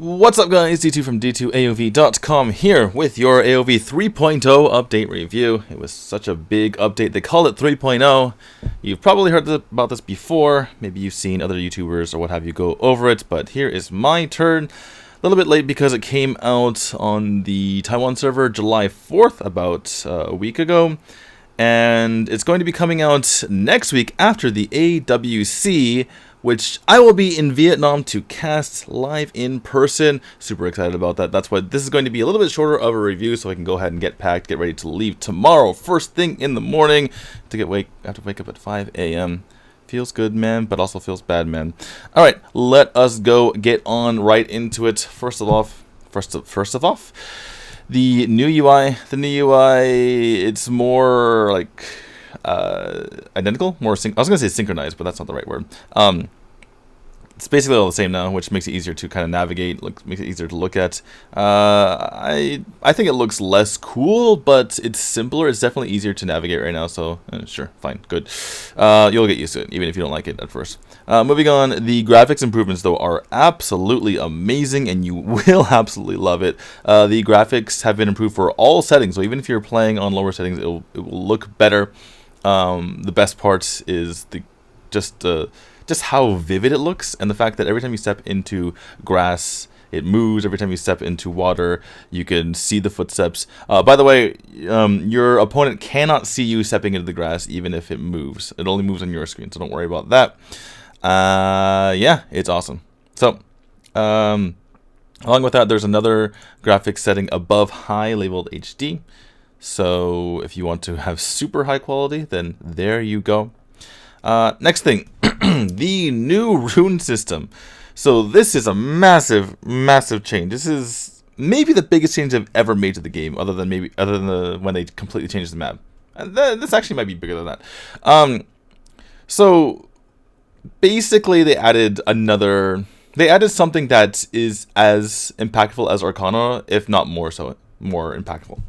What's up guys, DTwo from DTwoAOV.com here with your AOV 3.0 update review. It was such a big update, they call it 3.0. You've probably heard about this before, maybe you've seen other YouTubers or what have you go over it, but here is my turn. A little bit late because it came out on the Taiwan server July 4th, about a week ago. And it's going to be coming out next week after the AWC, which I will be in Vietnam to cast live in person. Super excited about that. That's why this is going to be a little bit shorter of a review, so I can go ahead and get packed, get ready to leave tomorrow, first thing in the morning, to I have to wake up at 5 a.m. Feels good, man, but also feels bad, man. All right, let us go get on right into it. First of all, the new UI. The new UI, it's more like identical, I was gonna say synchronized, but that's not the right word. It's basically all the same now, which makes it easier to kind of navigate, makes it easier to look at. I think it looks less cool, but it's simpler. It's definitely easier to navigate right now, so sure, fine, good. You'll get used to it, even if you don't like it at first. Moving on, the graphics improvements, though, are absolutely amazing, and you will absolutely love it. The graphics have been improved for all settings, so even if you're playing on lower settings, it will look better. The best part is just how vivid it looks, and the fact that every time you step into grass, it moves. Every time you step into water, you can see the footsteps. By the way, your opponent cannot see you stepping into the grass, even if it moves. It only moves on your screen, so don't worry about that. Yeah, it's awesome. So, along with that, there's another graphics setting above high labeled HD. So if you want to have super high quality, then there you go. Next thing, the new rune system. So this is a massive change. This is maybe the biggest change I've ever made to the game, other than when they completely changed the map. And this actually might be bigger than that. So basically they added something that is as impactful as Arcana, if not more impactful.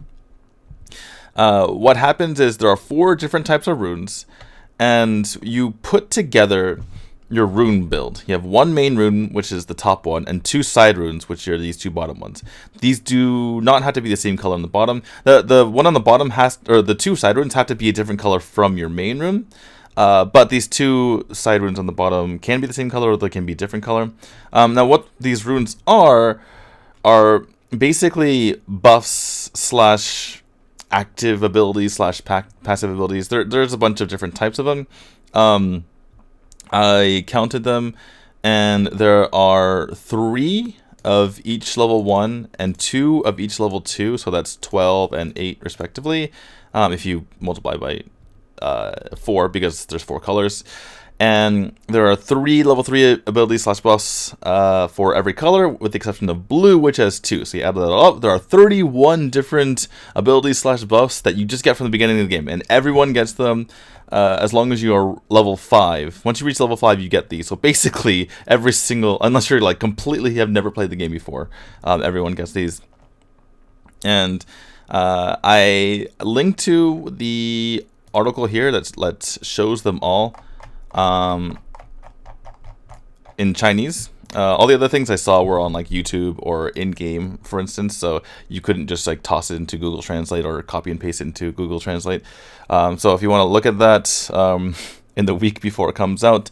What happens is there are 4 different types of runes, and you put together your rune build. You have 1 main rune, which is the top one, and 2 side runes, which are these 2 bottom ones. These do not have to be the same color on the bottom. The one on the bottom the 2 side runes have to be a different color from your main rune. But these 2 side runes on the bottom can be the same color, or they can be a different color. Now, what these runes are basically buffs / active abilities / passive abilities. There's a bunch of different types of them. I counted them, and there are 3 of each level 1 and 2 of each level 2, so that's 12 and 8 respectively, if you multiply by 4, because there's 4 colors. And there are 3 level 3 abilities / buffs for every color, with the exception of blue, which has 2. So you add that all up, there are 31 different abilities / buffs that you just get from the beginning of the game, and everyone gets them as long as you are level 5. Once you reach level 5, you get these. So basically, every single, unless you're like completely have never played the game before, everyone gets these. And I linked to the article here that shows them all. In Chinese. All the other things I saw were on like YouTube or in-game, for instance, so you couldn't just like toss it into Google Translate or copy and paste it into Google Translate. So if you want to look at that in the week before it comes out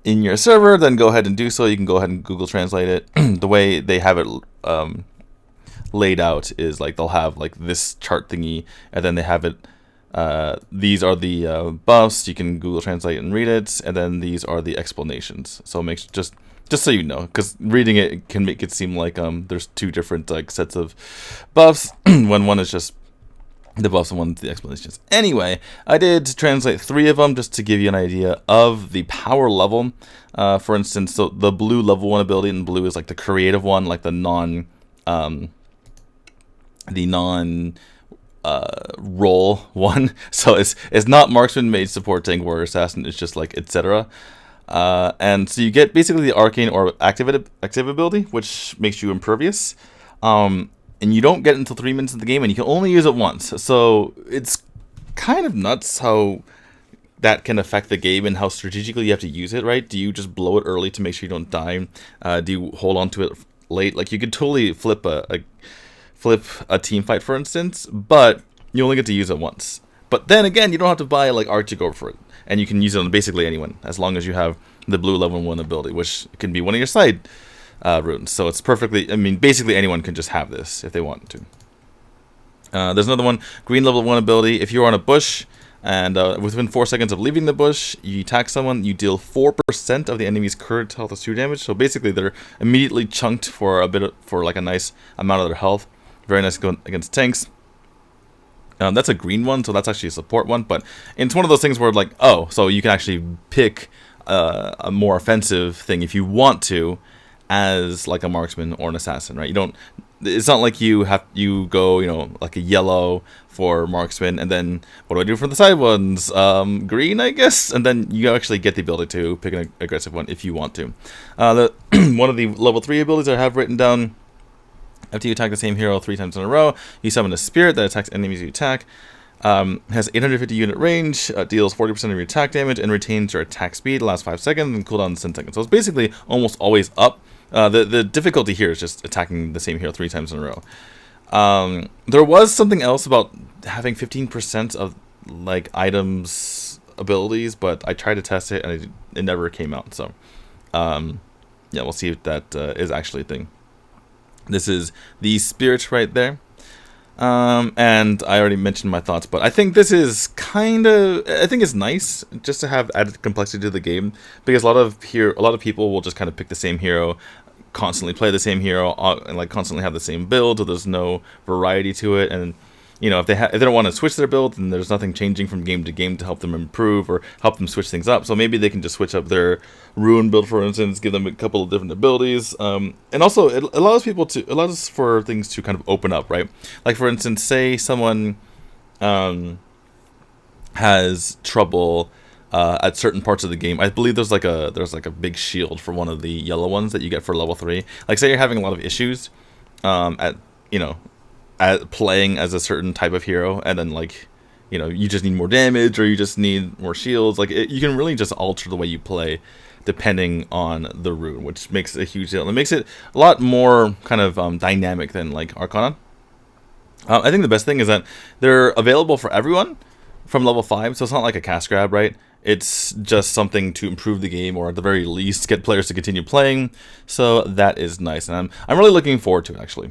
in your server, then go ahead and do so. You can go ahead and Google Translate it. The way they have it laid out is like they'll have like this chart thingy, and then they have it. These are the buffs. You can Google Translate and read it, and then these are the explanations. So make just so you know, because reading it can make it seem like there's 2 different like sets of buffs when one is just the buffs and one's the explanations. Anyway, I did translate 3 of them just to give you an idea of the power level. For instance, so the blue level 1 ability, and blue is like the creative one, like the non role one. So it's not marksman, mage, support, tank, warrior, assassin. It's just like etc. And so you get basically the arcane or active ability, which makes you impervious. And you don't get it until 3 minutes of the game, and you can only use it once. So it's kind of nuts how that can affect the game and how strategically you have to use it, right? Do you just blow it early to make sure you don't die? Do you hold on to it late. Like you could totally flip a team fight, for instance, but you only get to use it once. But then again, you don't have to buy like art to go for it, and you can use it on basically anyone as long as you have the blue level 1 ability, which can be one of your side runes. So it's perfectly. I mean, basically anyone can just have this if they want to. There's another one, green level 1 ability. If you're on a bush and within 4 seconds of leaving the bush, you attack someone, you deal 4% of the enemy's current health as 2 damage. So basically, they're immediately chunked for like a nice amount of their health. Very nice against tanks. That's a green one, so that's actually a support one. But it's one of those things where like, oh, so you can actually pick a more offensive thing if you want to, as like a marksman or an assassin, right? You don't. It's not like you go, you know, like a yellow for marksman, and then what do I do for the side ones? Green, I guess, and then you actually get the ability to pick an aggressive one if you want to. One of the level 3 abilities I have written down. After you attack the same hero 3 times in a row, you summon a spirit that attacks enemies you attack. Has 850 unit range, deals 40% of your attack damage, and retains your attack speed, lasts 5 seconds, and cooldown 10 seconds. So it's basically almost always up. The difficulty here is just attacking the same hero 3 times in a row. There was something else about having 15% of like items abilities, but I tried to test it and it never came out. So yeah, we'll see if that is actually a thing. This is the spirit right there. And I already mentioned my thoughts, but I think this is I think it's nice just to have added complexity to the game, because a lot of people will just kind of pick the same hero, constantly play the same hero, and like constantly have the same build, so there's no variety to it. And you know, if they don't want to switch their build, then there's nothing changing from game to game to help them improve or help them switch things up. So maybe they can just switch up their rune build, for instance, give them a couple of different abilities. And also it allows for things to kind of open up, right? Like for instance, say someone has trouble at certain parts of the game. I believe there's like a big shield for one of the yellow ones that you get for level 3. Like say you're having a lot of issues at playing as a certain type of hero, and then like, you know, you just need more damage or you just need more shields. Like you can really just alter the way you play depending on the rune, which makes a huge deal. It makes it a lot more kind of dynamic than like Arcana. I think the best thing is that they're available for everyone from level 5, so it's not like a cash grab, right? It's just something to improve the game, or at the very least get players to continue playing. So that is nice, and I'm really looking forward to it, actually.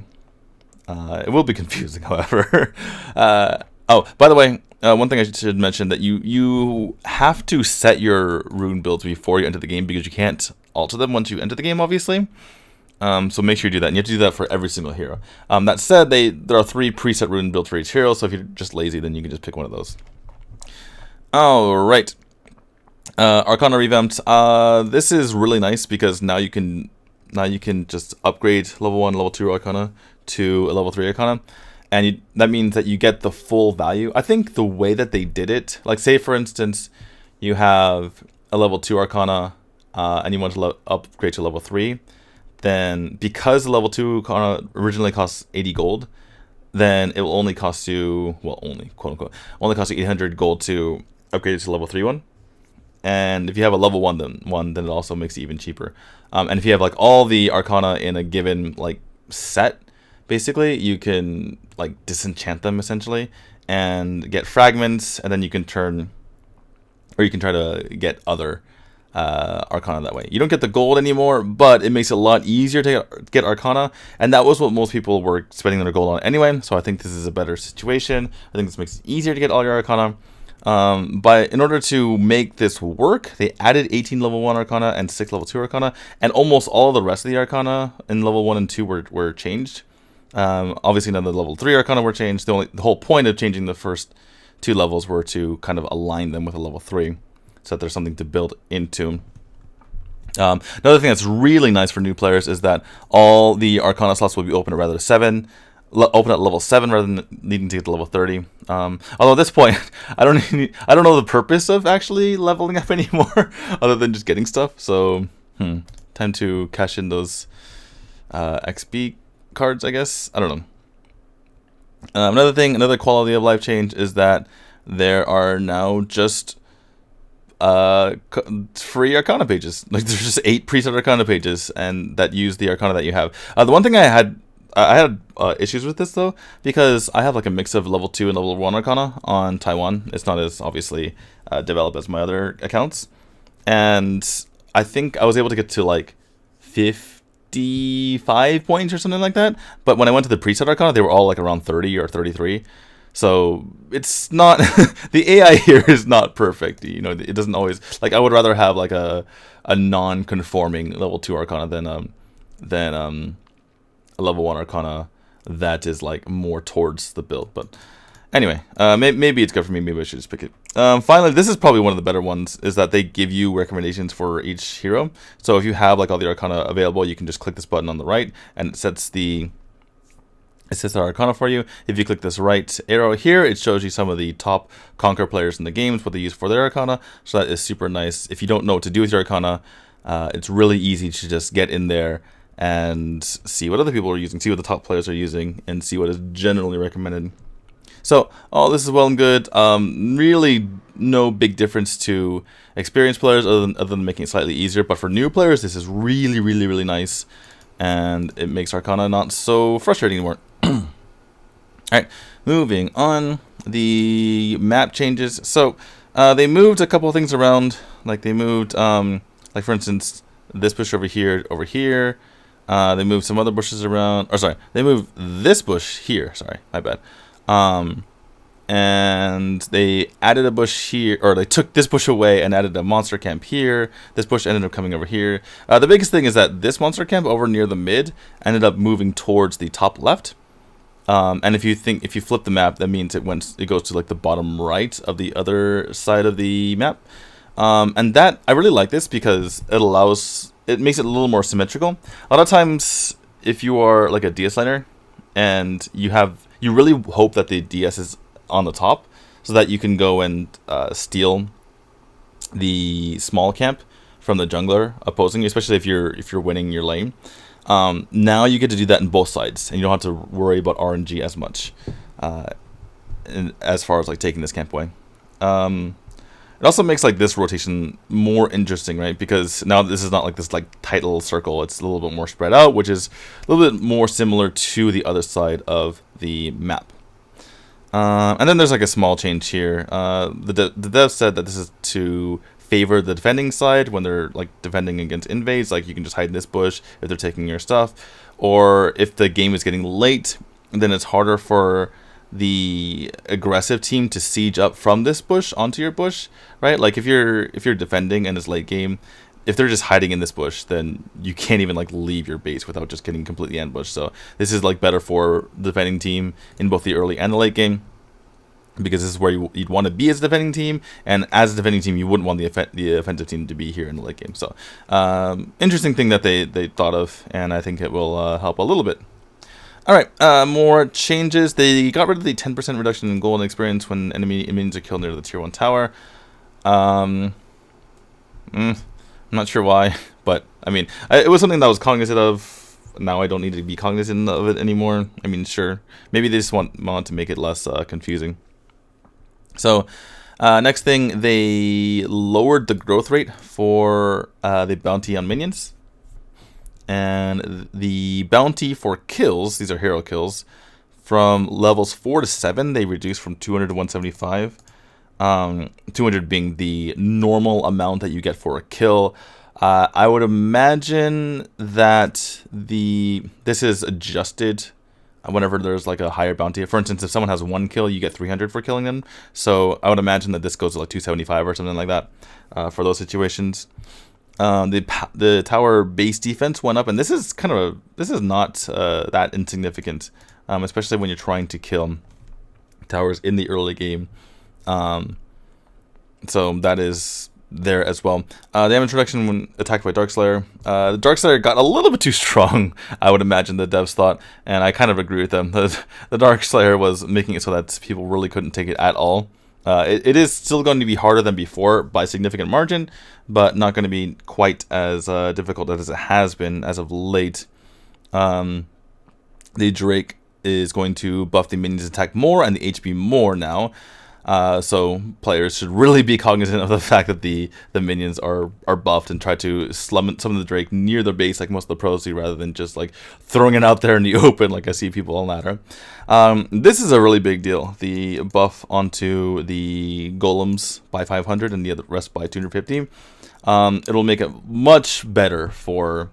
It will be confusing, however. Oh, by the way, one thing I should mention, that you have to set your rune builds before you enter the game, because you can't alter them once you enter the game, obviously. So make sure you do that, and you have to do that for every single hero. That said, there are 3 preset rune builds for each hero, so if you're just lazy, then you can just pick one of those. Alright. Arcana revamped. This is really nice, because now you can just upgrade level 1, level 2 Arcana to a level 3 Arcana, and that means that you get the full value. I think the way that they did it, like say for instance, you have a level 2 Arcana, and you want to upgrade to level 3, then because the level 2 Arcana originally costs 80 gold, then it will only cost you, well, only, quote unquote, only cost you 800 gold to upgrade it to level 3 one. And if you have a level 1, then it also makes it even cheaper. And if you have like all the Arcana in a given like set, basically you can like disenchant them essentially and get fragments, and then you can try to get other Arcana that way. You don't get the gold anymore, but it makes it a lot easier to get Arcana, and that was what most people were spending their gold on anyway. So I think this is a better situation. I think this makes it easier to get all your Arcana. But in order to make this work, they added 18 level 1 Arcana and 6 level 2 Arcana, and almost all of the rest of the Arcana in level 1 and 2 were changed. Obviously none of the level 3 Arcana were changed. The whole point of changing the first 2 levels were to kind of align them with a level 3, so that there's something to build into. Another thing that's really nice for new players is that all the Arcana slots will be open at open at level 7 rather than needing to get to level 30. Although at this point, I don't know the purpose of actually leveling up anymore, other than just getting stuff. So, time to cash in those XP cards, I guess. I don't know. Another quality of life change is that there are now just free Arcana pages. Like there's just 8 preset Arcana pages, and that use the Arcana that you have. The one thing I had issues with this though, because I have like a mix of level 2 and level 1 Arcana on Taiwan. It's not as obviously developed as my other accounts, and I think I was able to get to like 55 points or something like that. But when I went to the preset Arcana, they were all like around 30 or 33. So it's not the AI here is not perfect. You know, it doesn't always, like, I would rather have like a non-conforming level 2 Arcana than a level 1 Arcana that is like more towards the build. But anyway, maybe it's good for me. Maybe I should just pick it. Finally, this is probably one of the better ones, is that they give you recommendations for each hero. So if you have like all the Arcana available, you can just click this button on the right, and it sets the Arcana for you. If you click this right arrow here, it shows you some of the top Conquer players in the games, what they use for their Arcana. So that is super nice. If you don't know what to do with your Arcana, it's really easy to just get in there and see what other people are using, see what the top players are using, and see what is generally recommended. So all this is well and good. Really no big difference to experienced players other than making it slightly easier. But for new players, this is really, really, really nice. And it makes Arcana not so frustrating anymore. Alright, moving on. The map changes. So they moved a couple of things around. Like they moved, like for instance, this bush over here, they moved some other bushes around. Or sorry, they moved this bush here. Sorry, my bad. And they added a bush here, or they took this bush away and added a monster camp here. This bush ended up coming over here. The biggest thing is that this monster camp over near the mid ended up moving towards the top left. And if you flip the map, that means it goes to like the bottom right of the other side of the map. And that, I really like this because it makes it a little more symmetrical. A lot of times, if you are like a DS laner and you really hope that the DS is on the top so that you can go and steal the small camp from the jungler opposing you, especially if you're winning your lane. Now you get to do that in both sides, and you don't have to worry about RNG as much as far as like taking this camp away. It also makes like this rotation more interesting, right? Because now this is not like this like title circle; it's a little bit more spread out, which is a little bit more similar to the other side of the map. And then there's like a small change here. The dev said that this is to favor the defending side when they're like defending against invades. Like you can just hide in this bush if they're taking your stuff, or if the game is getting late, then it's harder for the aggressive team to siege up from this bush onto your bush, right? Like if you're defending and it's late game, if they're just hiding in this bush, then you can't even like leave your base without just getting completely ambushed. So this is like better for the defending team in both the early and the late game, because this is where you'd want to be as a defending team, and as a defending team, you wouldn't want the offensive team to be here in the late game. So interesting thing that they thought of, and I think it will help a little bit. All right, more changes. They got rid of the 10% reduction in golden experience when enemy minions are killed near the tier 1 tower. I'm not sure why, but I mean, it was something that I was cognizant of. Now I don't need to be cognizant of it anymore. I mean, sure, maybe they just want to make it less confusing. So, next thing, they lowered the growth rate for the bounty on minions. And the bounty for kills, these are hero kills, from levels 4 to 7, they reduced from 200 to 175. 200 being the normal amount that you get for a kill. I would imagine that this is adjusted whenever there's like a higher bounty. For instance, if someone has 1 kill, you get 300 for killing them. So I would imagine that this goes to like 275 or something like that for those situations. The tower base defense went up, and this is not that insignificant, especially when you're trying to kill towers in the early game. So that is there as well. Damage reduction when attacked by Darkslayer. The Darkslayer got a little bit too strong, I would imagine the devs thought, and I kind of agree with them. The Darkslayer was making it so that people really couldn't take it at all. It is still going to be harder than before by a significant margin, but not going to be quite as difficult as it has been as of late. The Drake is going to buff the minions attack more and the HP more now. So players should really be cognizant of the fact that the minions are buffed and try to summon the Drake near their base like most of the pros do, rather than just like throwing it out there in the open like I see people on ladder. This is a really big deal. The buff onto the golems by 500 and the other rest by 250. It'll make it much better for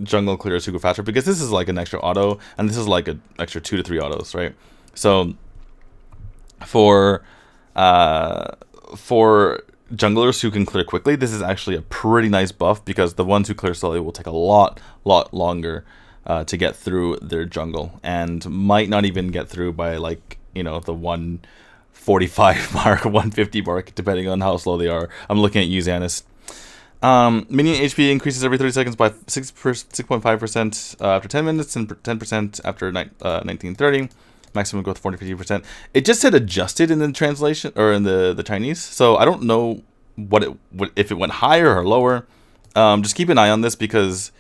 jungle clears who go faster, because this is like an extra auto, and this is like an extra 2 to 3 autos, right? So for junglers who can clear quickly, this is actually a pretty nice buff, because the ones who clear slowly will take a lot longer to get through their jungle, and might not even get through by, like, you know, the 145 mark, 150 mark, depending on how slow they are. I'm looking at you, Xanis. Minion HP increases every 30 seconds by 6.5% after 10 minutes and 10% after 1930. Maximum growth 40-50%. It just said adjusted in the translation, or in the Chinese, so I don't know if it went higher or lower. Just keep an eye on this, because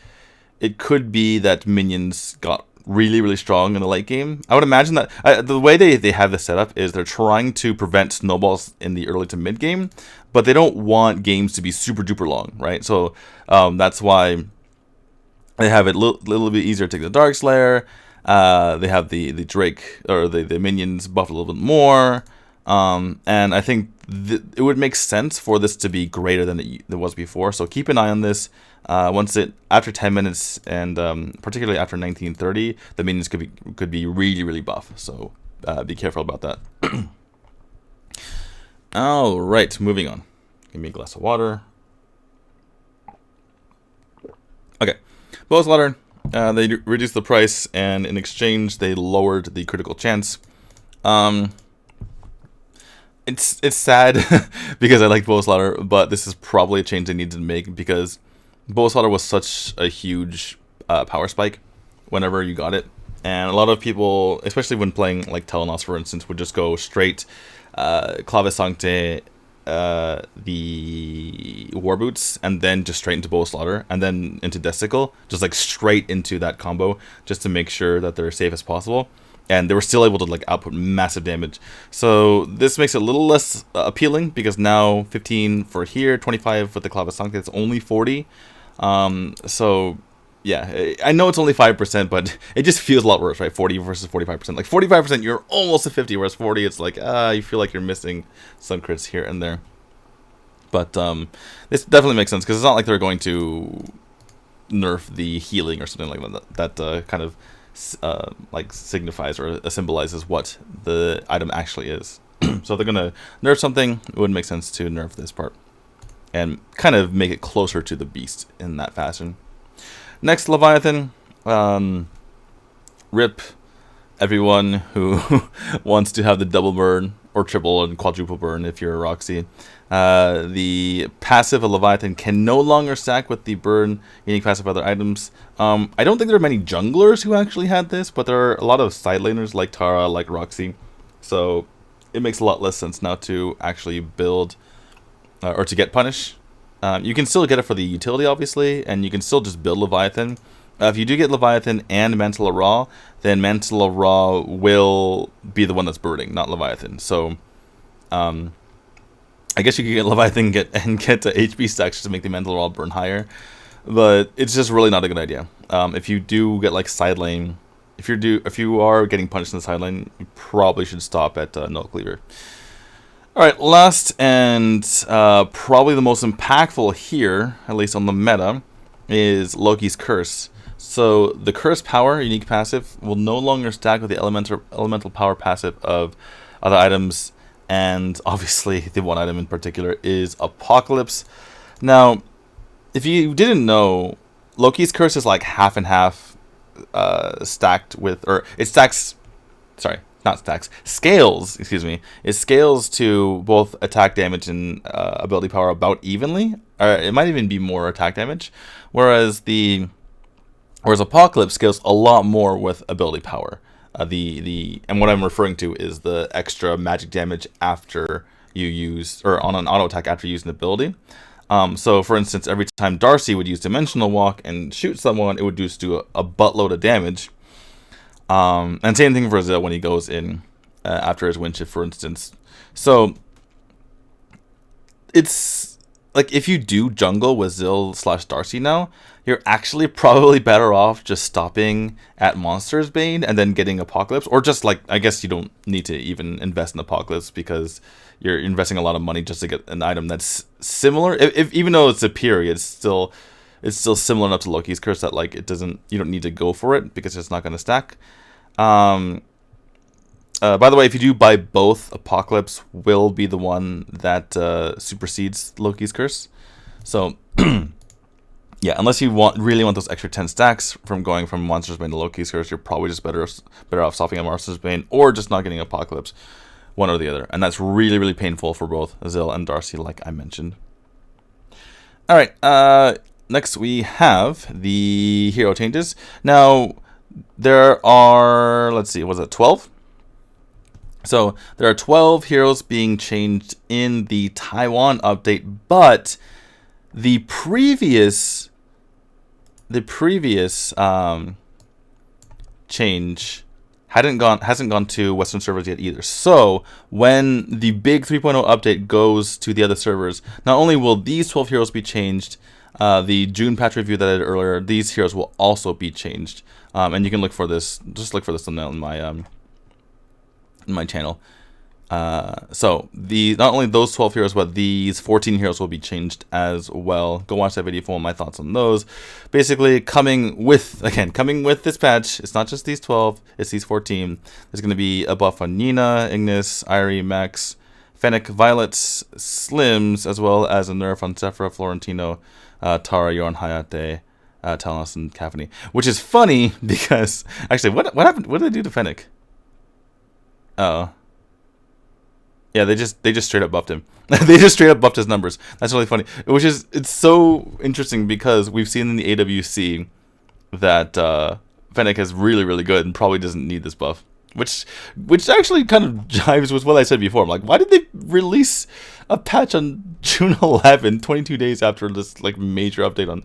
it could be that minions got really strong in the late game. I would imagine that the way they have this set up is they're trying to prevent snowballs in the early to mid game, but they don't want games to be super duper long, right? So that's why they have it little bit easier to take the Dark Slayer. They have the Drake, or the minions buffed a little bit more, and I think it would make sense for this to be greater than it was before. So keep an eye on this. After 10 minutes, and particularly after 1930, the minions could be really buff. So be careful about that. All right, moving on. Give me a glass of water. Okay, Bow Slaughter. They reduced the price, and in exchange, they lowered the critical chance. It's sad because I like Bow Slaughter, but this is probably a change they need to make, because Bow Slaughter was such a huge power spike whenever you got it, and a lot of people, especially when playing like Telenos, for instance, would just go straight Clave Sancte, the War Boots, and then just straight into Bow Slaughter, and then into Desticle, just like straight into that combo, just to make sure that they're safe as possible. And they were still able to like output massive damage. So this makes it a little less appealing, because now 15 for here, 25 with the Clave Sancte, it's only 40. So yeah, I know it's only 5%, but it just feels a lot worse, right? 40 versus 45%. Like 45%, you're almost at 50, whereas 40, it's like, you feel like you're missing some crits here and there. But this definitely makes sense, because it's not like they're going to nerf the healing or something like that. That kind of like signifies or symbolizes what the item actually is. So if they're gonna nerf something, it would make sense to nerf this part and kind of make it closer to the beast in that fashion. Next, Leviathan. Rip everyone who wants to have the double burn, or triple and quadruple burn if you're a Roxy. The passive of Leviathan can no longer stack with the burn unique passive other items. I don't think there are many junglers who actually had this, but there are a lot of side laners like Tara, like Roxy. So it makes a lot less sense now to actually build or to get punish. You can still get it for the utility, obviously, and you can still just build Leviathan. If you do get Leviathan and Mantle of Ra, then Mantle of Ra will be the one that's burning, not Leviathan. So I guess you could get Leviathan and get to HP stacks just to make the Mantle of Ra burn higher, but it's just really not a good idea. If you do get like side lane, if you are getting punished in the side lane, you probably should stop at Null Cleaver. Alright, last and probably the most impactful here, at least on the meta, is Loki's Curse. So the Curse power, unique passive, will no longer stack with the elemental power passive of other items, and obviously the one item in particular is Apocalypse. Now, if you didn't know, Loki's Curse is like half and half stacked with, or it stacks, sorry, not stacks, scales, excuse me. It scales to both attack damage and ability power about evenly, or it might even be more attack damage, whereas Apocalypse scales a lot more with ability power. And what I'm referring to is the extra magic damage after you use, or on an auto attack after using the ability. So for instance, every time Darcy would use Dimensional Walk and shoot someone, it would do a buttload of damage. And same thing for Zil when he goes in after his wind shift, for instance. So it's like if you do jungle with Zill/Darcy now, you're actually probably better off just stopping at Monster's Bane and then getting Apocalypse, or just like, I guess you don't need to even invest in Apocalypse because you're investing a lot of money just to get an item that's similar. If even though it's superior, it's still similar enough to Loki's Curse that like you don't need to go for it because it's not going to stack. By the way, if you do buy both, Apocalypse will be the one that supersedes Loki's Curse. So yeah, unless you really want those extra 10 stacks from going from Monster's Bane to Loki's Curse, you're probably just better off stopping at Monster's Bane or just not getting Apocalypse, one or the other. And that's really, really painful for both Zill and Darcy, like I mentioned. All right, next we have the hero changes. Now, there are, let's see, was it 12? So there are 12 heroes being changed in the Taiwan update, but the previous change hasn't gone to Western servers yet either. So when the big 3.0 update goes to the other servers, not only will these 12 heroes be changed, the June patch review that I did earlier, these heroes will also be changed. And you can look for this, just look for this thumbnail in my channel. So not only those 12 heroes, but these 14 heroes will be changed as well. Go watch that video for my thoughts on those. Basically, coming with this patch, it's not just these 12, it's these 14. There's going to be a buff on Nina, Ignis, Irie, Max, Fennec, Violets, Slims, as well as a nerf on Sephora, Florentino, Tara, Yoran, Hayate, Talnos, and Cavani. Which is funny because actually, what happened? What did they do to Fennec? Oh. Yeah, they just straight up buffed him. They just straight up buffed his numbers. That's really funny. It's so interesting because we've seen in the AWC that Fennec is really, really good and probably doesn't need this buff. Which actually kind of jives with what I said before. I'm like, why did they release a patch on June 11, 22 days after this like major update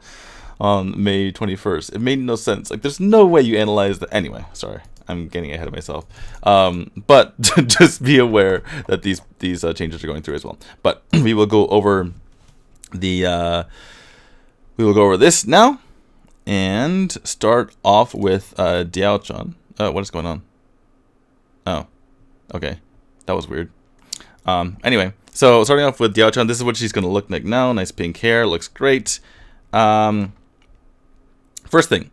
on May 21st? It made no sense. Like, there's no way you analyze that. Anyway, sorry. I'm getting ahead of myself. But just be aware that these changes are going through as well. But we will go over this now and start off with Diao-chan. What is going on? Oh, okay. That was weird. Anyway, so starting off with Diao-chan, this is what she's going to look like now. Nice pink hair, looks great. First thing,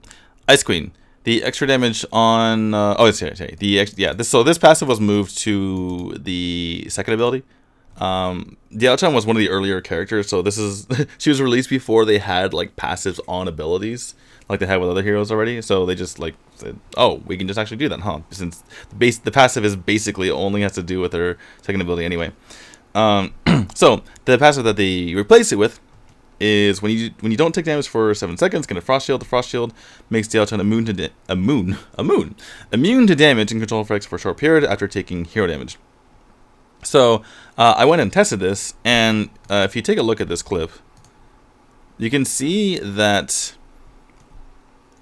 Ice Queen. The extra damage on this passive was moved to the second ability. Diao-chan was one of the earlier characters, so this is she was released before they had like passives on abilities like they had with other heroes already. So they just like said, oh, we can just actually do that, huh? Since the passive is basically only has to do with her second ability anyway. So the passive that they replace it with is when you don't take damage for 7 seconds, get a frost shield. The frost shield makes Diao-chan immune to damage and control effects for a short period after taking hero damage. So I went and tested this, and if you take a look at this clip, you can see that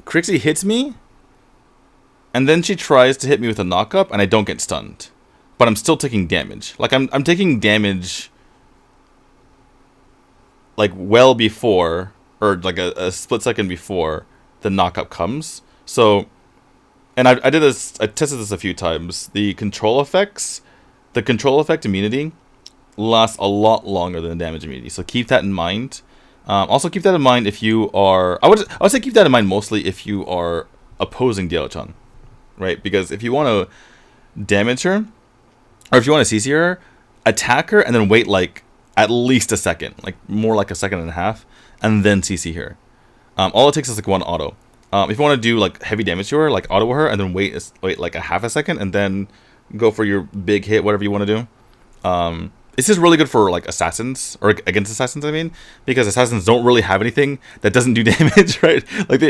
Crixie hits me, and then she tries to hit me with a knock-up, and I don't get stunned, but I'm still taking damage. Like I'm taking damage like well before, or like a split second before the knockup comes. So, and I tested this a few times. The control effect immunity lasts a lot longer than the damage immunity. So keep that in mind. Also keep that in mind if you are, I would say keep that in mind mostly if you are opposing Diao-chan, right? Because if you want to damage her, or if you want to CC her, attack her and then wait like at least a second, like more like a second and a half, and then CC her. All it takes is like one auto. If you want to do like heavy damage to her, like auto her, and then wait like a half a second, and then go for your big hit, whatever you want to do. This is really good for like assassins, or against assassins, I mean, because assassins don't really have anything that doesn't do damage, right? Like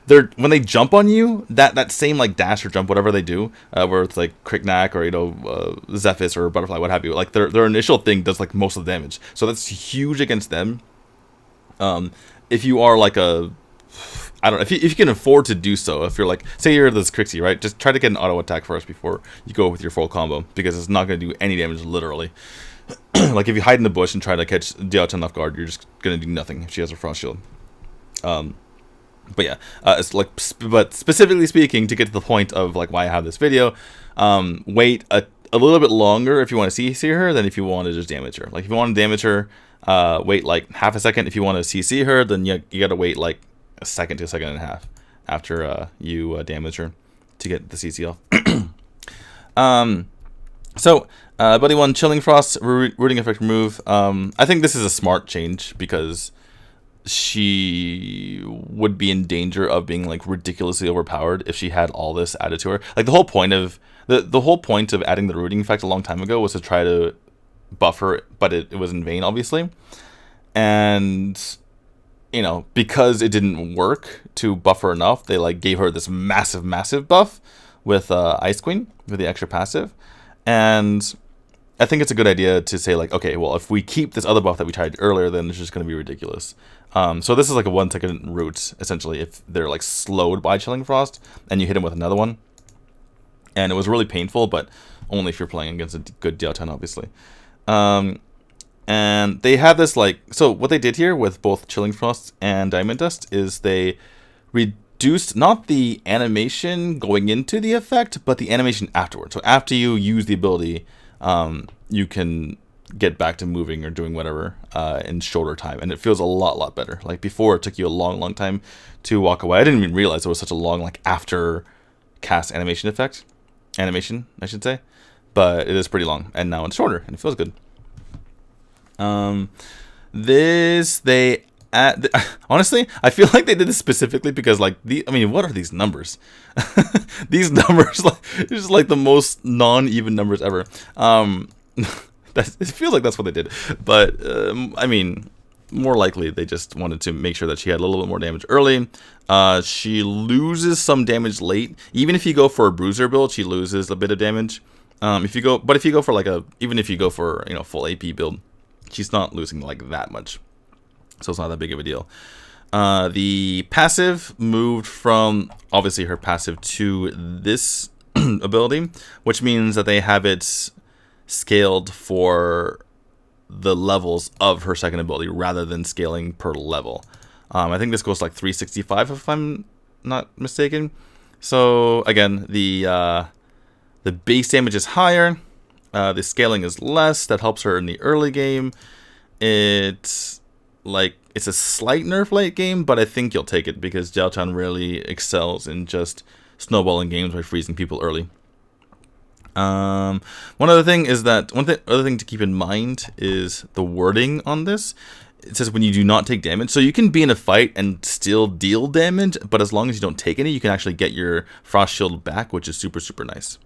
they're when they jump on you, that same like dash or jump, whatever they do, where it's like Cricknack or Zephys or Butterfly, what have you, like their initial thing does like most of the damage, so that's huge against them. If you are like a I don't know if you can afford to do so. If you're like, say you're this Crixie, right? Just try to get an auto attack first before you go with your full combo, because it's not going to do any damage literally. Like if you hide in the bush and try to catch Diao-chan off guard, you're just going to do nothing if she has a frost shield. But yeah, it's like, but specifically speaking, to get to the point of like why I have this video, wait a little bit longer if you want to CC her than if you want to just damage her. Like if you want to damage her, wait like half a second. If you want to CC her, then you got to wait like a second to a second and a half after you damage her to get the CC off. So Buddy 1, Chilling Frost, Rooting Effect remove. I think this is a smart change because she would be in danger of being like ridiculously overpowered if she had all this added to her. Like the whole point of the whole point of adding the rooting effect a long time ago was to try to buff her, but it was in vain, obviously. And you know, because it didn't work to buff her enough, they like gave her this massive buff with Ice Queen with the extra passive. And I think it's a good idea to say like, okay, well, if we keep this other buff that we tried earlier, then it's just going to be ridiculous. So this is like a 1 second route, essentially, if they're like slowed by Chilling Frost and you hit them with another one. And it was really painful, but only if you're playing against a good Diao-chan, obviously. And they have this like, so what they did here with both Chilling Frost and Diamond Dust is they reduced not the animation going into the effect, but the animation afterwards. So after you use the ability, you can get back to moving or doing whatever in shorter time, and it feels a lot better. Like before, it took you a long time to walk away. I didn't even realize it was such a long like after cast animation, I should say, but it is pretty long, and now it's shorter and it feels good. This they add, honestly, I feel like they did this specifically because like I mean, what are these numbers? These numbers, like, it's just like the most non-even numbers ever. It feels like that's what they did, but I mean, more likely they just wanted to make sure that she had a little bit more damage early. She loses some damage late. Even if you go for a bruiser build, she loses a bit of damage. If you go for like even if you go for, you know, full AP build, she's not losing like that much, so it's not that big of a deal. The passive moved from obviously her passive to this ability, which means that they have it scaled for the levels of her second ability rather than scaling per level. I think this goes like 365 if I'm not mistaken. So again, the base damage is higher, the scaling is less. That helps her in the early game. It's a slight nerf late game, but I think you'll take it because Diao-chan really excels in just snowballing games by freezing people early. One other thing to keep in mind is the wording on this. It says when you do not take damage, so you can be in a fight and still deal damage, but as long as you don't take any, you can actually get your frost shield back, which is super nice.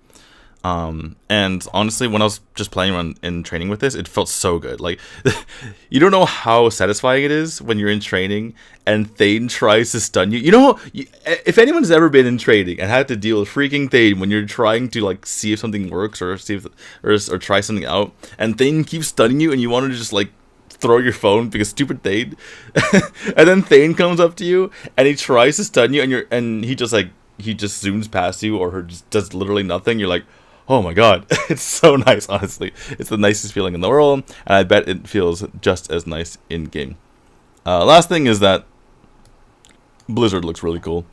And honestly, when I was just playing around and training with this, it felt so good. Like, you don't know how satisfying it is when you're in training and Thane tries to stun you. You know, if anyone's ever been in training and had to deal with freaking Thane when you're trying to like see if something works or see if or try something out, and Thane keeps stunning you, and you want to just like throw your phone because stupid Thane, and then Thane comes up to you and he tries to stun you, and he just zooms past you or just does literally nothing. You're like, oh my god, it's so nice, honestly. It's the nicest feeling in the world, and I bet it feels just as nice in-game. Last thing is that Blizzard looks really cool.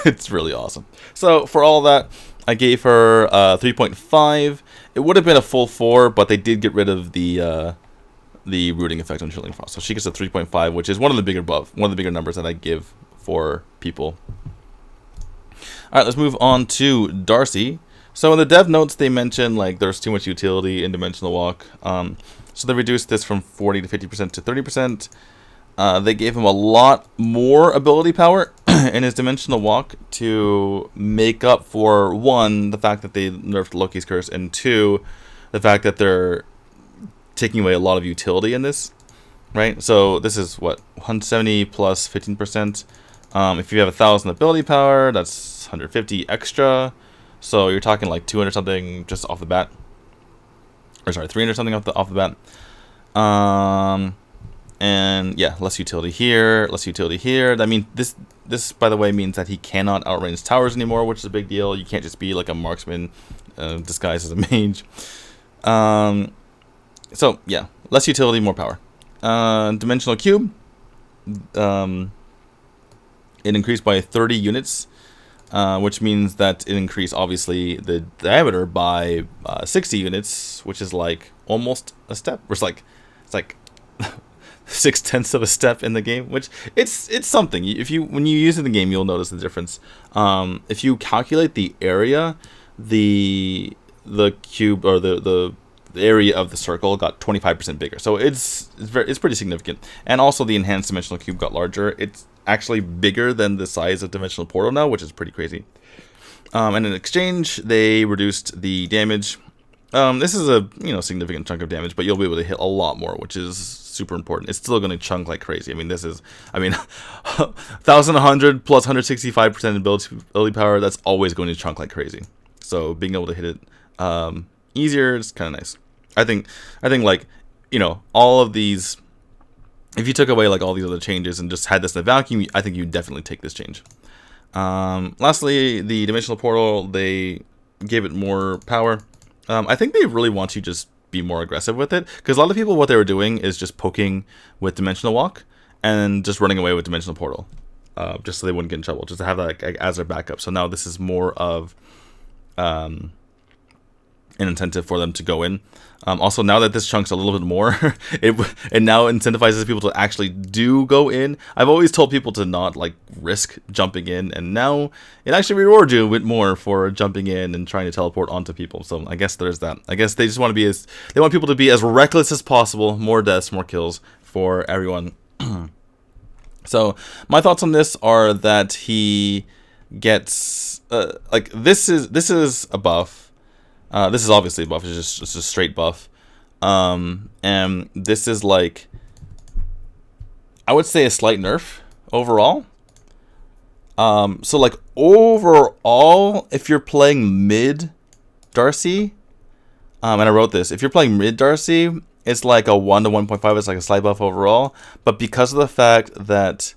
It's really awesome. So, for all that, I gave her 3.5. It would have been a full 4, but they did get rid of the rooting effect on Chilling Frost. So she gets a 3.5, which is one of the bigger numbers that I give for people. Alright, let's move on to Darcy. So in the dev notes, they mentioned like there's too much utility in Dimensional Walk. So they reduced this from 40 to 50% to 30%. They gave him a lot more ability power in his Dimensional Walk to make up for, one, the fact that they nerfed Loki's Curse, and two, the fact that they're taking away a lot of utility in this, right? So this is what, 170 plus 15%. If you have 1,000 ability power, that's 150 extra. So you're talking like 200 something just off the bat, or sorry, 300 something off the bat. And yeah, less utility here, less utility here. That means this by the way means that he cannot outrange towers anymore, which is a big deal. You can't just be like a marksman disguised as a mage. So yeah, less utility, more power. Dimensional cube. It increased by 30 units, which means that it increased obviously the diameter by 60 units, which is like almost a step. Or it's like 6/10 of a step in the game, which it's something. When you use it in the game, you'll notice the difference. If you calculate the area, the cube or the area of the circle got 25% bigger, so it's pretty significant. And also the enhanced dimensional cube got larger. It's actually bigger than the size of dimensional portal now, which is pretty crazy. And in exchange, they reduced the damage. This is a significant chunk of damage, but you'll be able to hit a lot more, which is super important. It's still going to chunk like crazy. I mean, 1,100 plus 165% ability power. That's always going to chunk like crazy. So being able to hit it easier is kind of nice. I think like all of these. If you took away like all these other changes and just had this in a vacuum, I think you'd definitely take this change. Lastly, the dimensional portal, they gave it more power. I think they really want you to just be more aggressive with it, because a lot of people, what they were doing is just poking with dimensional walk and just running away with dimensional portal, just so they wouldn't get in trouble, just to have that like, as their backup. So now this is more of an incentive for them to go in. Also, now that this chunks a little bit more, it now incentivizes people to actually do go in. I've always told people to not like risk jumping in, and now it actually rewards you a bit more for jumping in and trying to teleport onto people. So I guess there's that. I guess they just want to be they want people to be as reckless as possible, more deaths, more kills for everyone. So my thoughts on this are that he gets this is a buff. This is obviously a buff. It's just a straight buff. And this is like, I would say a slight nerf overall. So like overall, if you're playing mid Darcy, and I wrote this, if you're playing mid Darcy, it's like a 1 to 1.5. It's like a slight buff overall. But because of the fact that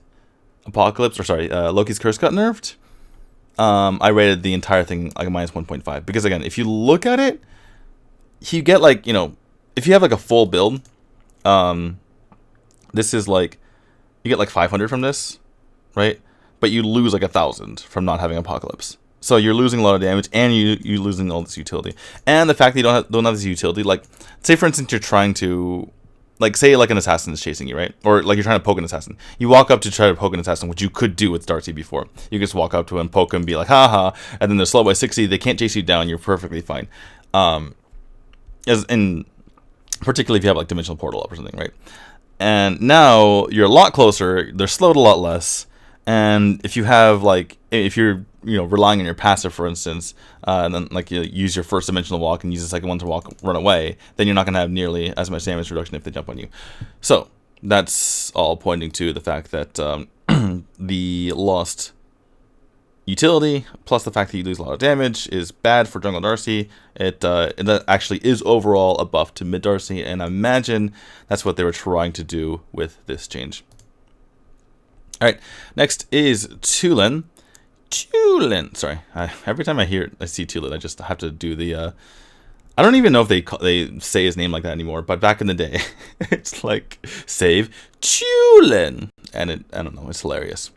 Loki's Curse got nerfed, I rated the entire thing like a minus 1.5, because again, if you look at it, you get like, if you have like a full build, this is like, you get like 500 from this, right? But you lose like 1,000 from not having Apocalypse. So you're losing a lot of damage, and you're losing all this utility. And the fact that you don't have this utility, like, say for instance you're trying to, like, say like an assassin is chasing you, right? Or like you're trying to poke an assassin. You walk up to try to poke an assassin, which you could do with Darcy before. You just walk up to him, poke him, be like, haha, and then they're slow by 60. They can't chase you down. You're perfectly fine. Particularly if you have like dimensional portal up or something, right? And now you're a lot closer. They're slowed a lot less. And if you have like, if you're relying on your passive, for instance, and then like you use your first dimensional walk and use the second one to run away, then you're not going to have nearly as much damage reduction if they jump on you. So that's all pointing to the fact that the lost utility plus the fact that you lose a lot of damage is bad for jungle Darcy. It actually is overall a buff to mid Darcy, and I imagine that's what they were trying to do with this change. All right, next is Tulin. Sorry, every time I see Tulin, I just have to do the. I don't even know if they say his name like that anymore. But back in the day, it's like save Tulin, and I don't know, it's hilarious.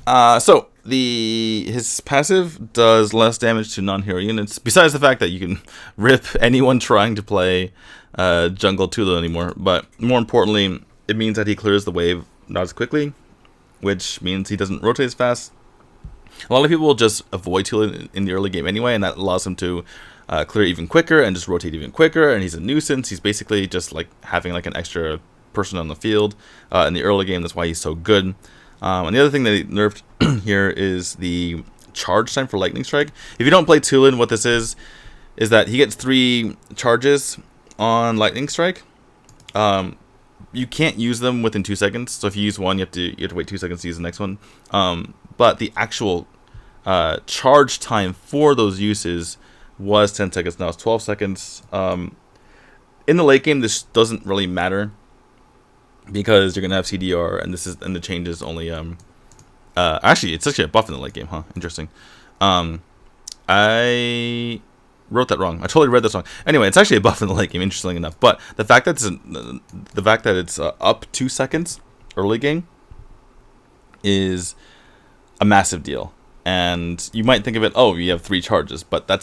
So his passive does less damage to non-hero units. Besides the fact that you can rip anyone trying to play jungle Tulin anymore, but more importantly, it means that he clears the wave not as quickly, which means he doesn't rotate as fast. A lot of people will just avoid Tulin in the early game anyway, and that allows him to clear even quicker and just rotate even quicker, and he's a nuisance. He's basically just like having like an extra person on the field in the early game. That's why he's so good. And the other thing that he nerfed here is the charge time for Lightning Strike. If you don't play Tulin, what this is that he gets 3 charges on Lightning Strike. You can't use them within 2 seconds. So if you use one, you have to wait 2 seconds to use the next one. But the actual charge time for those uses was 10 seconds. Now it's 12 seconds. In the late game, this doesn't really matter because you're gonna have CDR, and the change is only actually it's actually a buff in the late game, huh? Interesting. I wrote that wrong. I totally read this wrong. Anyway, it's actually a buff in the late game, interestingly enough. But the fact that it's up 2 seconds early game is a massive deal. And you might think of it, oh, you have 3 charges, but that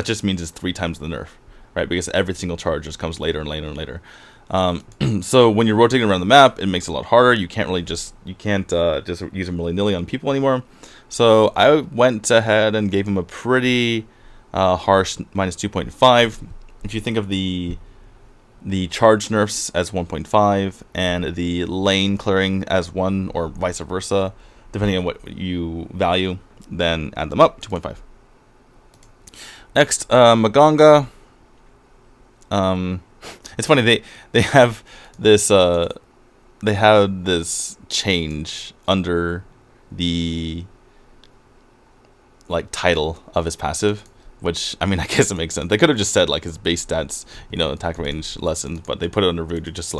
just means it's 3 times the nerf, right? Because every single charge just comes later and later and later. So when you're rotating around the map, it makes it a lot harder. You can't just use them willy-nilly on people anymore. So I went ahead and gave him a pretty harsh -2.5. If you think of the charge nerfs as 1.5 and the lane clearing as 1, or vice versa, depending on what you value, then add them up, 2.5. Next, Maganga. It's funny, they have this change under the title of his passive, which, I mean, I guess it makes sense. They could have just said his base stats, attack range lessened, but they put it under Voodoo just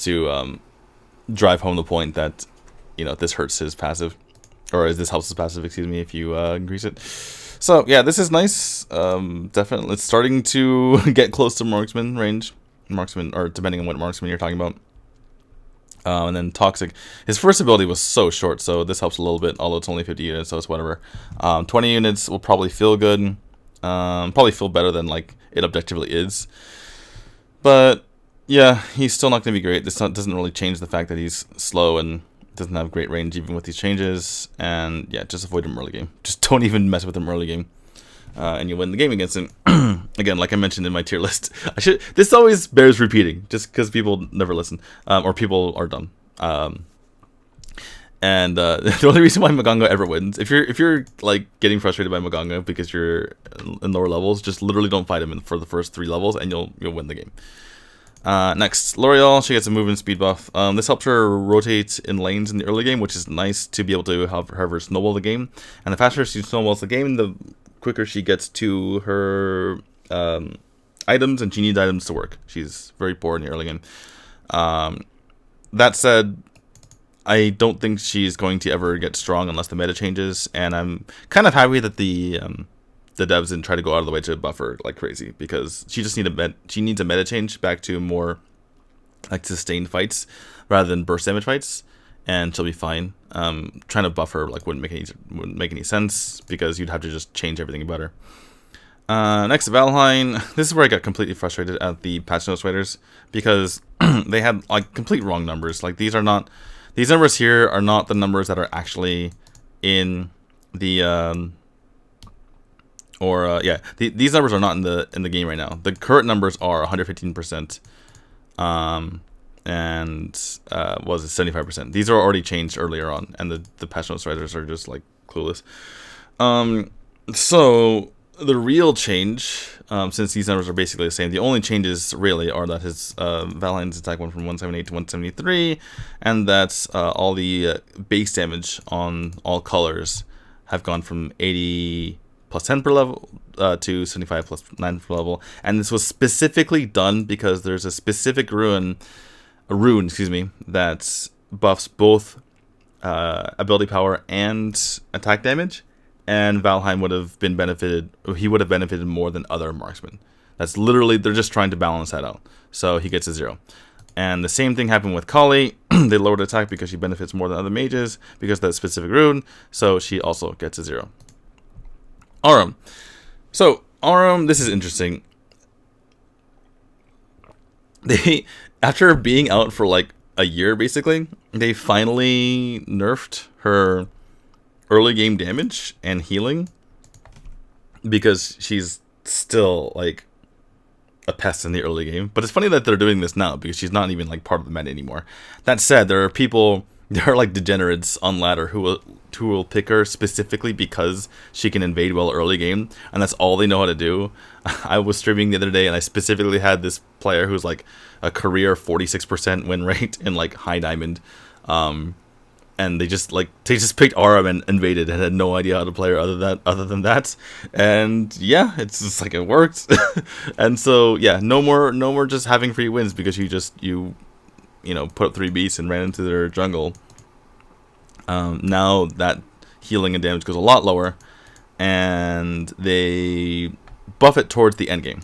to drive home the point that this hurts his passive, or this helps his passive, excuse me, if you increase it. So yeah, this is nice. Definitely, it's starting to get close to marksman range, or depending on what marksman you're talking about. And then Toxic, his first ability was so short, so this helps a little bit, although it's only 50 units, so it's whatever. 20 units will probably feel good, probably feel better than it objectively is. But yeah, he's still not going to be great. This doesn't really change the fact that he's slow and doesn't have great range even with these changes. And yeah, just avoid him early game. Just don't even mess with him early game, and you win the game against him. Again, like I mentioned in my tier list, this always bears repeating, just because people never listen, or people are dumb. And the only reason why Maganga ever wins, if you're getting frustrated by Maganga because you're in lower levels, just literally don't fight him for the first 3 levels, and you'll win the game. Next, Lorel, she gets a movement speed buff. This helps her rotate in lanes in the early game, which is nice to be able to have her snowball the game. And the faster she snowballs the game, the quicker she gets to her items, and she needs items to work. She's very poor in the early game. That said, I don't think she's going to ever get strong unless the meta changes, and I'm kind of happy that the devs didn't try to go out of the way to buff her like crazy, because she just needs a meta change back to more sustained fights rather than burst damage fights, and she'll be fine. Trying to buff her wouldn't make any sense, because you'd have to just change everything about her. Next, Valheim. This is where I got completely frustrated at the patch notes writers, because they had complete wrong numbers. These numbers here are not the numbers that are actually in the these numbers are not in the game right now. The current numbers are 115%, and was it 75%? These are already changed earlier on, and the patch notes writers are just clueless. So the real change, since these numbers are basically the same, the only changes really are that his Valheim's attack went from 178 to 173, and that's all the base damage on all colors have gone from 80 plus 10 per level to 75 plus 9 per level. And this was specifically done because there's a specific rune, that buffs both ability power and attack damage. And Valheim would have benefited more than other marksmen. That's literally, they're just trying to balance that out. So he gets a 0. And the same thing happened with Kali. They lowered attack because she benefits more than other mages because of that specific rune. So she also gets a 0. Aram. So Aram, this is interesting. After being out for a year basically, they finally nerfed her early game damage and healing, because she's still a pest in the early game. But it's funny that they're doing this now, because she's not even part of the meta anymore. That said, there are degenerates on ladder who will pick her specifically because she can invade well early game, and that's all they know how to do. I was streaming the other day, and I specifically had this player who's a career 46% win rate in high diamond, and they just picked Aram and invaded and had no idea how to play her other than that. And yeah, it's just it worked. And so yeah, no more just having free wins because you put up 3 beasts and ran into their jungle. Now that healing and damage goes a lot lower, and they buff it towards the end game.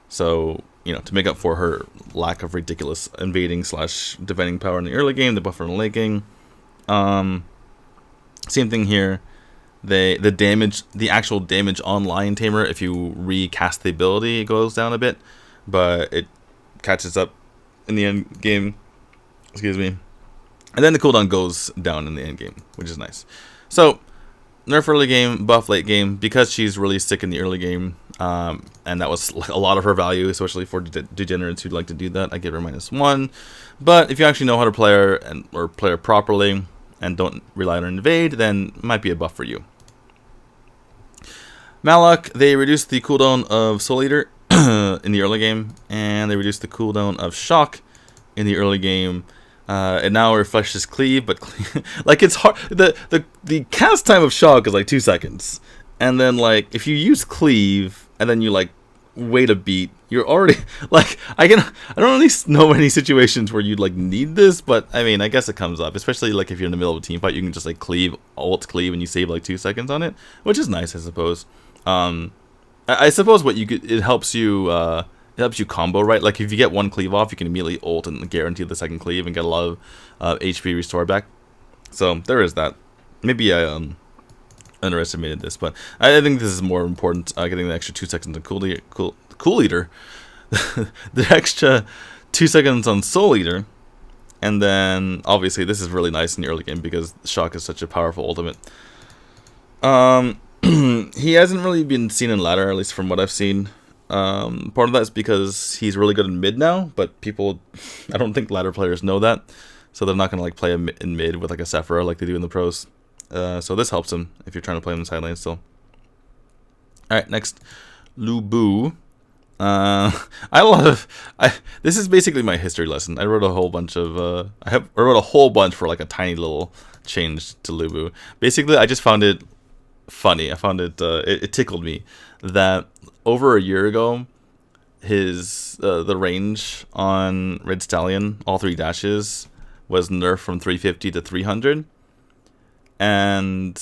So, to make up for her lack of ridiculous invading / defending power in the early game, they buff her in the late game. Same thing here. The actual damage on Lion Tamer, if you recast the ability, it goes down a bit, but it catches up in the end game. Excuse me. And then the cooldown goes down in the end game, which is nice. So, nerf early game, buff late game, because she's really sick in the early game, and that was a lot of her value, especially for degenerates who'd like to do that. I give her -1. But if you actually know how to play her or play her properly and don't rely on her invade, then it might be a buff for you. Malak, they reduced the cooldown of Soul Eater in the early game, and they reduced the cooldown of Shock in the early game. It now refreshes Cleave, but like it's hard. The cast time of Shock is like 2 seconds, and then like if you use Cleave and then you like wait a beat, you're already like I don't really know any situations where you'd like need this, but I mean I guess it comes up, especially like if you're in the middle of a team fight, you can just like cleave, alt cleave, and you save like 2 seconds on it, which is nice, I suppose. I suppose what it helps you. It helps you combo, right? Like, if you get one cleave off, you can immediately ult and guarantee the second cleave and get a lot of HP restored back. So, there is that. Maybe I underestimated this, but I think this is more important, getting the extra 2 seconds on Cool Eater. The extra 2 seconds on Soul Eater. And then, obviously, this is really nice in the early game because Shock is such a powerful ultimate. He hasn't really been seen in ladder, at least from what I've seen. Part of that is because he's really good in mid now, but I don't think ladder players know that, so they're not going to like play him in mid with like a Sephira like they do in the pros. So this helps him if you're trying to play him in side lane still. Alright, next, Lubu. This is basically my history lesson. I wrote a whole bunch of, I wrote a whole bunch for like a tiny little change to Lubu. Basically, I just found it funny. I found it tickled me that over a year ago, the range on Red Stallion, all 3 dashes, was nerfed from 350 to 300, and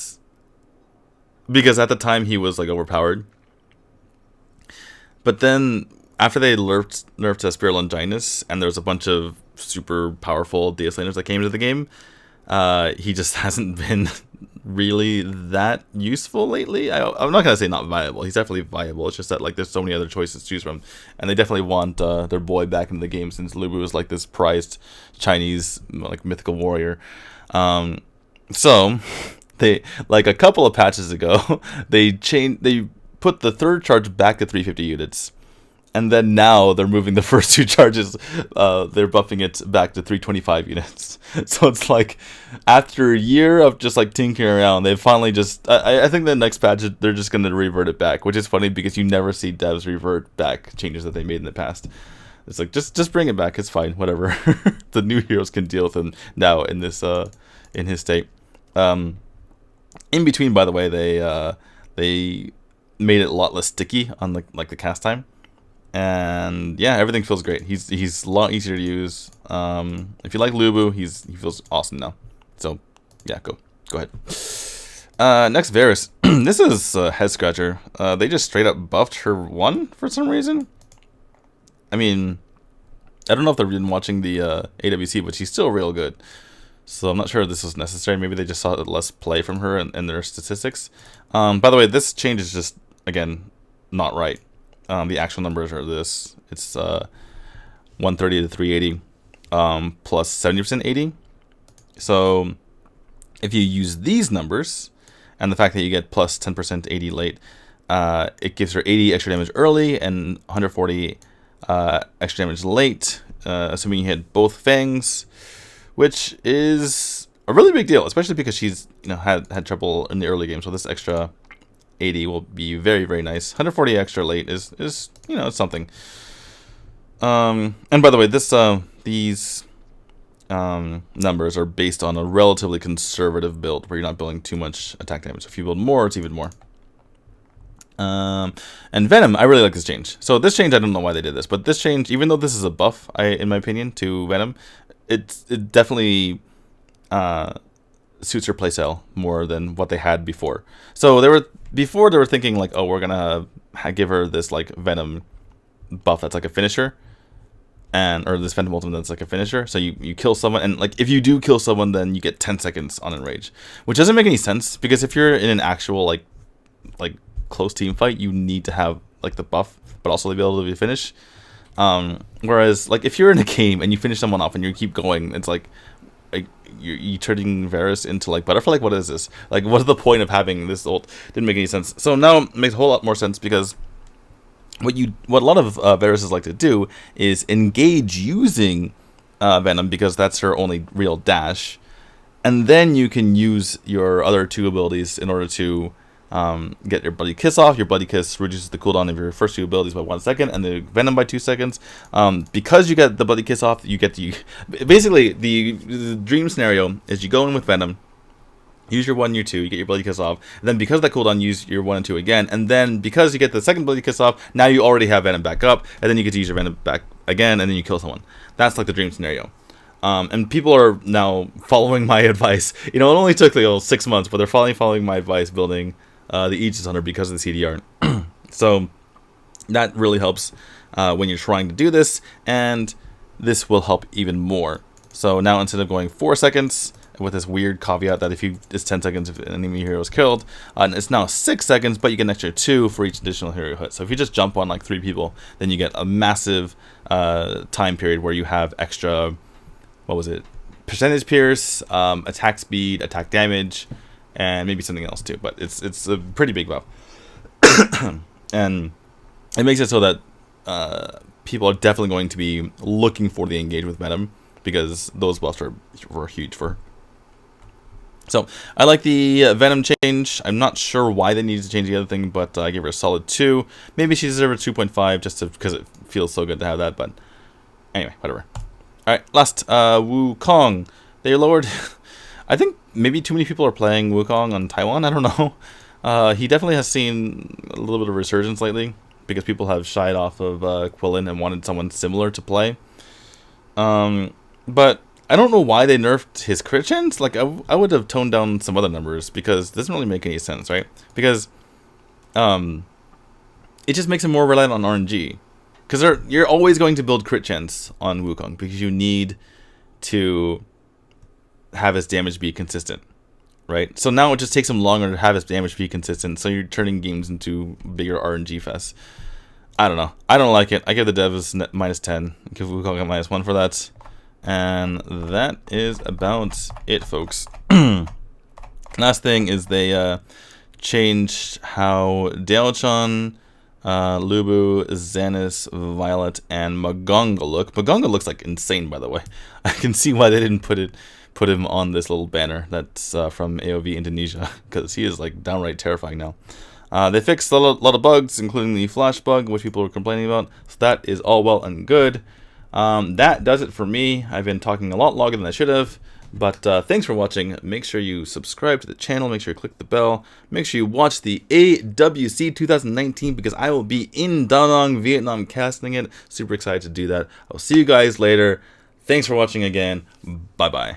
because at the time he was like overpowered. But then after they nerfed Spear Longinus, and there's a bunch of super powerful DS laners that came into the game, he just hasn't been really that useful lately. I'm not gonna say not viable. He's definitely viable. It's just that like there's so many other choices to choose from, and they definitely want their boy back in the game, since Lubu is like this prized Chinese like mythical warrior. So they, like a couple of patches ago, they put the third charge back to 350 units. And then now they're moving the first 2 charges, they're buffing it back to 325 units. So it's like, after a year of just like tinkering around, they finally just, I think the next patch, they're just going to revert it back, which is funny because you never see devs revert back changes that they made in the past. It's like, just bring it back, it's fine, whatever. The new heroes can deal with him now in this, in his state. In between, by the way, they made it a lot less sticky on like the cast time. And yeah, everything feels great. He's a lot easier to use. If you like Lubu, he feels awesome now. So yeah, go ahead. Next, Varus. This is a head scratcher. They just straight up buffed her 1 for some reason. I mean, I don't know if they've been watching the AWC, but she's still real good. So I'm not sure if this was necessary. Maybe they just saw less play from her in their statistics. By the way, this change is just, again, not right. The actual numbers are this. It's 130 to 380 plus 70% 80. So if you use these numbers and the fact that you get plus 10% 80 late, it gives her 80 extra damage early and 140 extra damage late, assuming you hit both fangs, which is a really big deal, especially because she's had trouble in the early game. So this extra 80 will be very, very nice. 140 extra late is it's something. And by the way, these numbers are based on a relatively conservative build where you're not building too much attack damage. If you build more, it's even more. And Venom, I really like this change. So this change, I don't know why they did this, but this change, even though this is a buff, in my opinion, to Venom, it definitely suits her playstyle more than what they had before. So they were thinking like, oh, we're gonna give her this like Venom buff that's like a finisher, or this Venom ultimate that's like a finisher. So you kill someone, and like if you do kill someone, then you get 10 seconds on enrage, which doesn't make any sense because if you're in an actual like close team fight, you need to have like the buff, but also the ability to finish. Whereas like if you're in a game and you finish someone off and you keep going, it's like you turning Varus into like butterfly. Like what is this? Like what is the point of having this ult? Didn't make any sense. So now it makes a whole lot more sense because what a lot of Varuses like to do is engage using Venom because that's her only real dash, and then you can use your other 2 abilities in order to get your Bloody Kiss off. Your Bloody Kiss reduces the cooldown of your first 2 abilities by 1 second, and the Venom by 2 seconds. Because you get the Bloody Kiss off, you get to basically the dream scenario is you go in with Venom, use your 1, your 2, you get your Bloody Kiss off, and then because of that cooldown, use your 1 and 2 again, and then because you get the second Bloody Kiss off, now you already have Venom back up, and then you get to use your Venom back again, and then you kill someone. That's like the dream scenario. And people are now following my advice. You know, it only took like 6 months, but they're finally following my advice building the Aegis Hunter because of the CDR. So that really helps when you're trying to do this, and this will help even more. So now instead of going 4 seconds, with this weird caveat that it's 10 seconds if an enemy hero is killed, and it's now 6 seconds, but you get an extra 2 for each additional hero hit. So if you just jump on like 3 people, then you get a massive time period where you have extra, what was it, percentage pierce, attack speed, attack damage, and maybe something else too. But it's a pretty big buff. And it makes it so that people are definitely going to be looking for the engage with Venom because those buffs were huge for her. So I like the Venom change. I'm not sure why they needed to change the other thing, but I gave her a solid 2. Maybe she deserves a 2.5 just because it feels so good to have that. But anyway, whatever. All right, last Wukong. They lowered. I think maybe too many people are playing Wukong on Taiwan. I don't know. He definitely has seen a little bit of resurgence lately because people have shied off of Quillin and wanted someone similar to play. But I don't know why they nerfed his crit chance. Like, I would have toned down some other numbers because it doesn't really make any sense, right? Because it just makes him more reliant on RNG. Because you're always going to build crit chance on Wukong because you need to have his damage be consistent, right? So now it just takes him longer to have his damage be consistent, so you're turning games into bigger RNG fests. I don't know. I don't like it. I give the devs -10. I give Wukong a -1 for that. And that is about it, folks. Last thing is they changed how Daochan, Lubu, Xanis, Violet, and Magonga look. Magonga looks like insane, by the way. I can see why they didn't put him on this little banner that's from AOV Indonesia, because he is like downright terrifying now. They fixed a lot of bugs, including the flash bug, which people were complaining about. So that is all well and good. That does it for me. I've been talking a lot longer than I should have, but thanks for watching. Make sure you subscribe to the channel, make sure you click the bell, make sure you watch the AWC 2019 because I will be in Da Nang, Vietnam casting it. Super excited to do that. I'll see you guys later. Thanks for watching again. Bye bye.